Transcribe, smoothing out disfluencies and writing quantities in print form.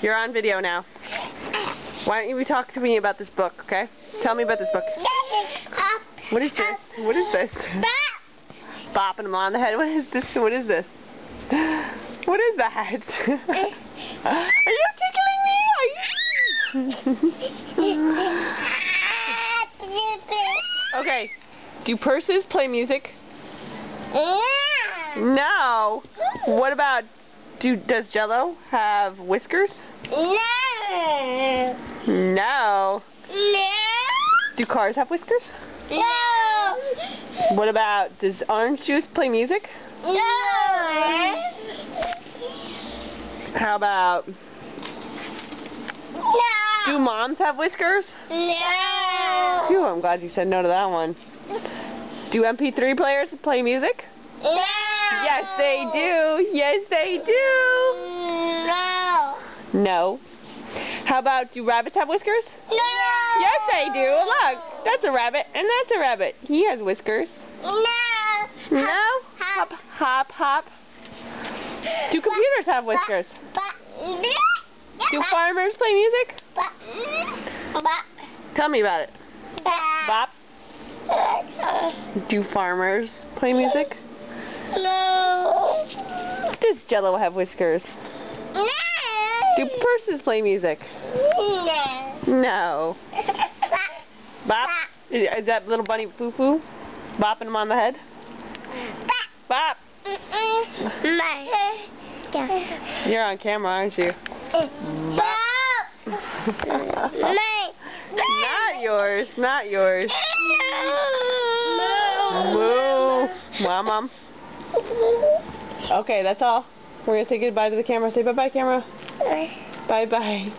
You're on video now. Why don't you talk to me about this book, okay? Tell me about this book. What is this? What is this? Bopping him on the head. What is this? What is this? What is that? Are you tickling me? Okay. Do purses play music? No. What about, does Jello have whiskers? No. No. No. Do cars have whiskers? No. What about, does orange juice play music? No. How about, No. do moms have whiskers? No. Phew, I'm glad you said no to that one. Do MP3 players play music? No. Yes, they do. Yes, they do. No. No. How about, do rabbits have whiskers? No. Yes, they do. Look, that's a rabbit, and that's a rabbit. He has whiskers. No. No? Hop, hop, hop. Do computers have whiskers? Do farmers play music? Tell me about it. Bop. Do farmers play music? No. Does Jello have whiskers? No. Do purses play music? No. No. Bop. Is that little bunny foo-foo? Bopping him on the head? Bop. You're on camera, aren't you? Bop. Not yours. Not yours. Moo. Wow, Mom. Okay, that's all. We're going to say goodbye to the camera. Say bye-bye, camera. Bye-bye.